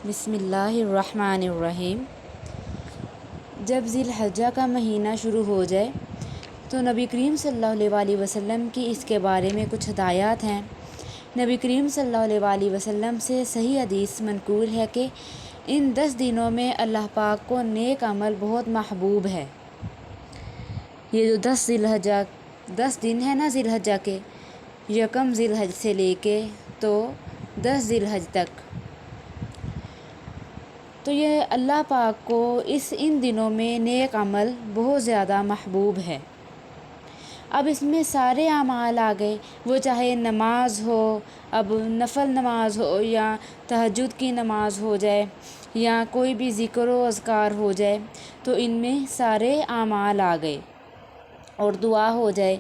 بسم اللہ الرحمن الرحیم۔ جب ذی الحجہ کا مہینہ شروع ہو جائے تو نبی کریم صلی اللہ علیہ وسلم کی اس کے بارے میں کچھ ہدایات ہیں۔ نبی کریم صلی اللہ علیہ وسلم سے صحیح حدیث منقول ہے کہ ان 10 دنوں میں اللہ پاک کو نیک عمل بہت محبوب ہے۔ یہ جو 10 دن ہیں نا ذی الحجہ کے، یکم ذی الحج سے لے کے تو 10 ذی الحج تک، تو یہ اللہ پاک کو ان دنوں میں نیک عمل بہت زیادہ محبوب ہے۔ اب اس میں سارے اعمال آ گئے، وہ چاہے نماز ہو، اب نفل نماز ہو یا تہجد کی نماز ہو جائے یا کوئی بھی ذکر و اذکار ہو جائے، تو ان میں سارے اعمال آ گئے، اور دعا ہو جائے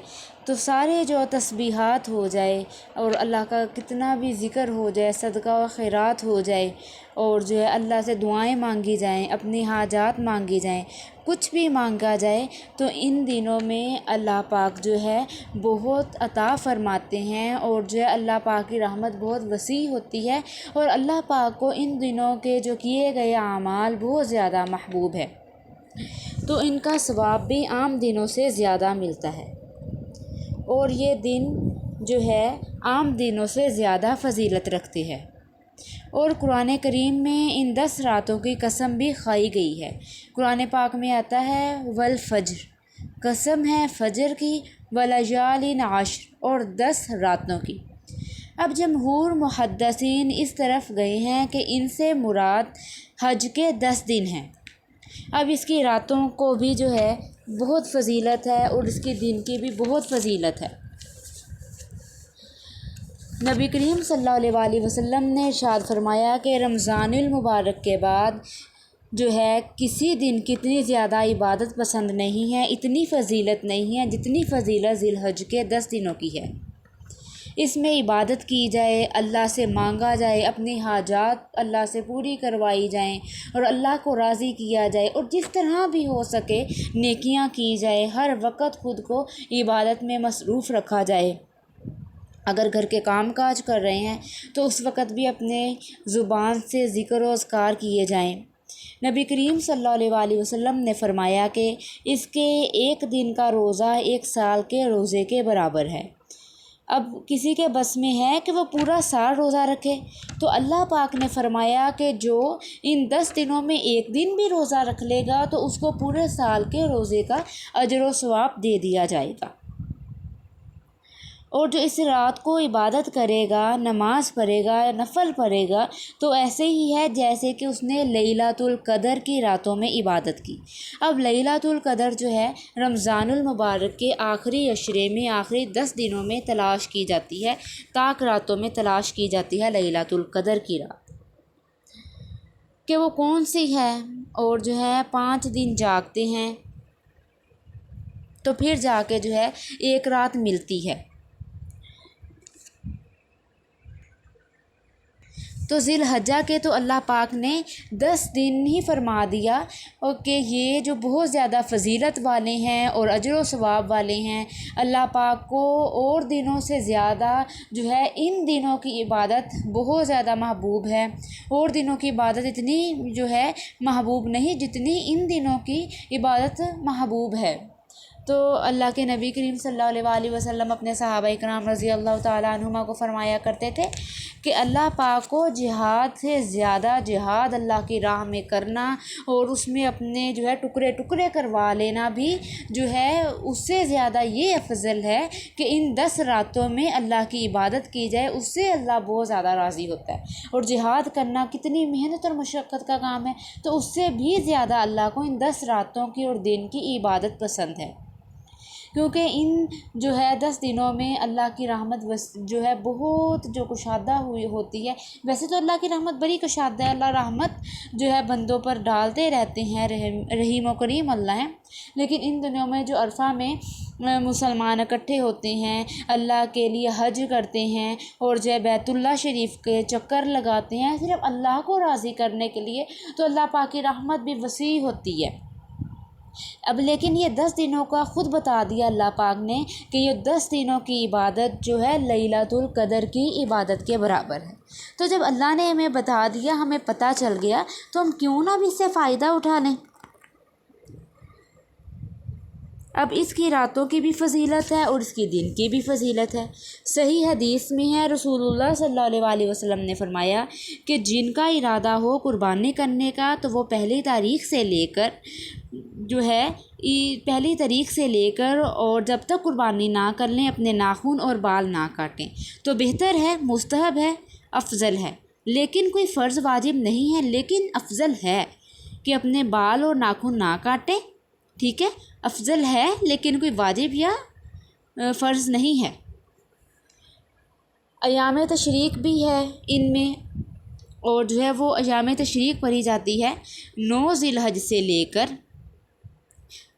تو سارے جو تسبیحات ہو جائے اور اللہ کا کتنا بھی ذکر ہو جائے، صدقہ و خیرات ہو جائے، اور جو ہے اللہ سے دعائیں مانگی جائیں، اپنی حاجات مانگی جائیں، کچھ بھی مانگا جائے تو ان دنوں میں اللہ پاک جو ہے بہت عطا فرماتے ہیں، اور جو ہے اللہ پاک کی رحمت بہت وسیع ہوتی ہے، اور اللہ پاک کو ان دنوں کے جو کیے گئے اعمال بہت زیادہ محبوب ہے، تو ان کا ثواب بھی عام دنوں سے زیادہ ملتا ہے، اور یہ دن جو ہے عام دنوں سے زیادہ فضیلت رکھتے ہیں۔ اور قرآن کریم میں ان 10 راتوں کی قسم بھی کھائی گئی ہے۔ قرآن پاک میں آتا ہے والفجر، قسم ہے فجر کی، ولیال عشر، اور 10 راتوں کی۔ اب جمہور محدثین اس طرف گئے ہیں کہ ان سے مراد حج کے 10 دن ہیں۔ اب اس کی راتوں کو بھی جو ہے بہت فضیلت ہے، اور اس کے دن کی بھی بہت فضیلت ہے۔ نبی کریم صلی اللہ علیہ وسلم نے ارشاد فرمایا کہ رمضان المبارک کے بعد جو ہے کسی دن کی اتنی زیادہ عبادت پسند نہیں ہے، اتنی فضیلت نہیں ہے جتنی فضیلت ذی الحج کے 10 دنوں کی ہے۔ اس میں عبادت کی جائے، اللہ سے مانگا جائے، اپنی حاجات اللہ سے پوری کروائی جائیں، اور اللہ کو راضی کیا جائے، اور جس طرح بھی ہو سکے نیکیاں کی جائے، ہر وقت خود کو عبادت میں مصروف رکھا جائے۔ اگر گھر کے کام کاج کر رہے ہیں تو اس وقت بھی اپنے زبان سے ذکر و اذکار کیے جائیں۔ نبی کریم صلی اللہ علیہ وسلم نے فرمایا کہ اس کے ایک دن کا روزہ 1 سال کے روزے کے برابر ہے۔ اب کسی کے بس میں ہے کہ وہ پورا سال روزہ رکھے، تو اللہ پاک نے فرمایا کہ جو ان 10 دنوں میں ایک دن بھی روزہ رکھ لے گا تو اس کو پورے سال کے روزے کا اجر و ثواب دے دیا جائے گا۔ اور جو اس رات کو عبادت کرے گا، نماز پڑھے گا، نفل پڑھے گا، تو ایسے ہی ہے جیسے کہ اس نے لیلۃ القدر کی راتوں میں عبادت کی۔ اب لیلۃ القدر جو ہے رمضان المبارک کے آخری عشرے میں، آخری 10 دنوں میں تلاش کی جاتی ہے، طاق راتوں میں تلاش کی جاتی ہے لیلۃ القدر کی رات، کہ وہ کون سی ہے، اور جو ہے 5 دن جاگتے ہیں تو پھر جا کے جو ہے ایک رات ملتی ہے۔ تو ذی الحجہ کے تو اللہ پاک نے 10 دن ہی فرما دیا، اور کہ یہ جو بہت زیادہ فضیلت والے ہیں اور اجر و ثواب والے ہیں، اللہ پاک کو اور دنوں سے زیادہ جو ہے ان دنوں کی عبادت بہت زیادہ محبوب ہے۔ اور دنوں کی عبادت اتنی جو ہے محبوب نہیں جتنی ان دنوں کی عبادت محبوب ہے۔ تو اللہ کے نبی کریم صلی اللہ علیہ وسلم اپنے صحابہ کرام رضی اللہ تعالیٰ عنہما کو فرمایا کرتے تھے کہ اللہ پاک کو جہاد سے زیادہ جہاد اللہ کی راہ میں کرنا، اور اس میں اپنے جو ہے ٹکڑے ٹکڑے کروا لینا بھی جو ہے اس سے زیادہ یہ افضل ہے کہ ان 10 راتوں میں اللہ کی عبادت کی جائے، اس سے اللہ بہت زیادہ راضی ہوتا ہے۔ اور جہاد کرنا کتنی محنت اور مشقت کا کام ہے، تو اس سے بھی زیادہ اللہ کو ان 10 راتوں کی اور دن کی عبادت پسند ہے، کیونکہ ان جو ہے 10 دنوں میں اللہ کی رحمت جو ہے بہت جو کشادہ ہوئی ہوتی ہے۔ ویسے تو اللہ کی رحمت بڑی کشادہ ہے، اللہ رحمت جو ہے بندوں پر ڈالتے رہتے ہیں، رحیم و کریم اللہ ہیں، لیکن ان دنوں میں جو عرفہ میں مسلمان اکٹھے ہوتے ہیں، اللہ کے لیے حج کرتے ہیں، اور جو ہے بیت اللہ شریف کے چکر لگاتے ہیں صرف اللہ کو راضی کرنے کے لیے، تو اللہ پاک کی رحمت بھی وسیع ہوتی ہے۔ اب لیکن یہ 10 دنوں کا خود بتا دیا اللہ پاک نے کہ یہ 10 دنوں کی عبادت جو ہے لیلۃ القدر کی عبادت کے برابر ہے۔ تو جب اللہ نے ہمیں بتا دیا، ہمیں پتہ چل گیا، تو ہم کیوں نہ بھی اس سے فائدہ اٹھا لیں۔ اب اس کی راتوں کی بھی فضیلت ہے اور اس کی دن کی بھی فضیلت ہے۔ صحیح حدیث میں ہے، رسول اللہ صلی اللہ علیہ وسلم نے فرمایا کہ جن کا ارادہ ہو قربانی کرنے کا تو وہ پہلی تاریخ سے لے کر جو ہے اور جب تک قربانی نہ کر لیں اپنے ناخن اور بال نہ کاٹیں تو بہتر ہے، مستحب ہے، افضل ہے، لیکن کوئی فرض واجب نہیں ہے، لیکن افضل ہے کہ اپنے بال اور ناخن نہ کاٹیں۔ ٹھیک ہے، افضل ہے لیکن کوئی واجب یا فرض نہیں ہے۔ ایام تشریق بھی ہے ان میں، اور جو ہے وہ ایام تشریق پڑھی جاتی ہے 9 ذی الحج سے لے کر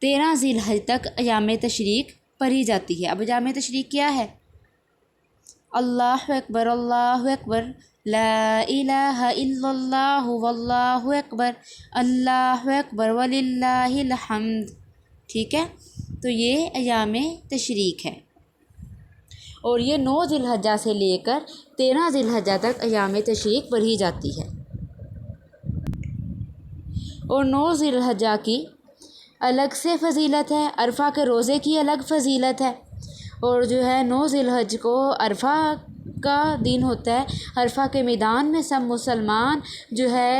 13 ذی الحج تک ایام تشریق پڑھی جاتی ہے۔ اب ایام تشریق کیا ہے؟ اللہ اکبر، اللہ اکبر، لا الہ الا اللہ واللہ اکبر، اللہ اکبر وللہ الحمد۔ ٹھیک ہے، تو یہ ایام تشریق ہے، اور یہ 9 ذی الحجہ سے لے کر 13 ذی الحجہ تک ایام تشریق پڑھی جاتی ہے۔ اور 9 ذی الحجہ کی الگ سے فضیلت ہے، عرفہ کے روزے کی الگ فضیلت ہے، اور جو ہے 9 ذی الحج کو عرفہ کا دن ہوتا ہے۔ عرفہ کے میدان میں سب مسلمان جو ہے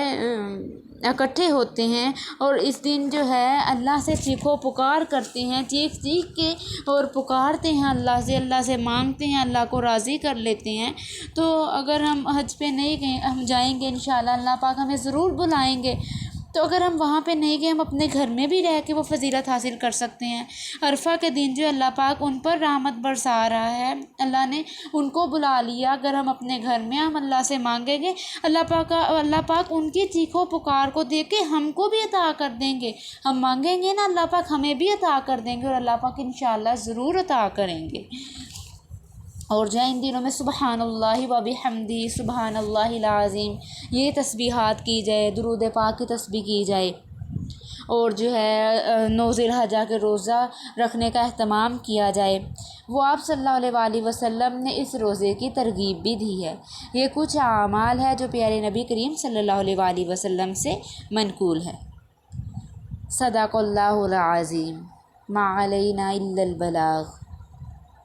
اکٹھے ہوتے ہیں، اور اس دن جو ہے اللہ سے چیخ و پکار کرتے ہیں، چیخ کے اور پکارتے ہیں اللہ سے مانگتے ہیں، اللہ کو راضی کر لیتے ہیں۔ تو اگر ہم حج پہ نہیں گئے، ہم جائیں گے انشاءاللہ، اللہ پاک ہمیں ضرور بلائیں گے، تو اگر ہم وہاں پہ نہیں گئے، ہم اپنے گھر میں بھی رہ کے وہ فضیلت حاصل کر سکتے ہیں۔ عرفہ کے دن جو اللہ پاک ان پر رحمت برسا رہا ہے، اللہ نے ان کو بلا لیا۔ اگر ہم اپنے گھر میں ہم اللہ سے مانگیں گے، اللہ پاک ان کی چیخ و پکار کو دیکھ کے ہم کو بھی عطا کر دیں گے۔ ہم مانگیں گے نا، اللہ پاک ہمیں بھی عطا کر دیں گے، اور اللہ پاک انشاءاللہ ضرور عطا کریں گے۔ اور جو ہے ان دنوں میں سبحان اللہ و بحمدہ، سبحان اللہ العظیم، یہ تسبیحات کی جائے، درود پاک کی تسبیح کی جائے، اور جو ہے 9 ذی الحجہ کے روزہ رکھنے کا اہتمام کیا جائے۔ وہ آپ صلی اللہ علیہ وآلہ وسلم نے اس روزے کی ترغیب بھی دی ہے۔ یہ کچھ اعمال ہے جو پیارے نبی کریم صلی اللہ علیہ وآلہ وسلم سے منقول ہے۔ صدق اللہ العظیم، ما علینا الا البلاغ۔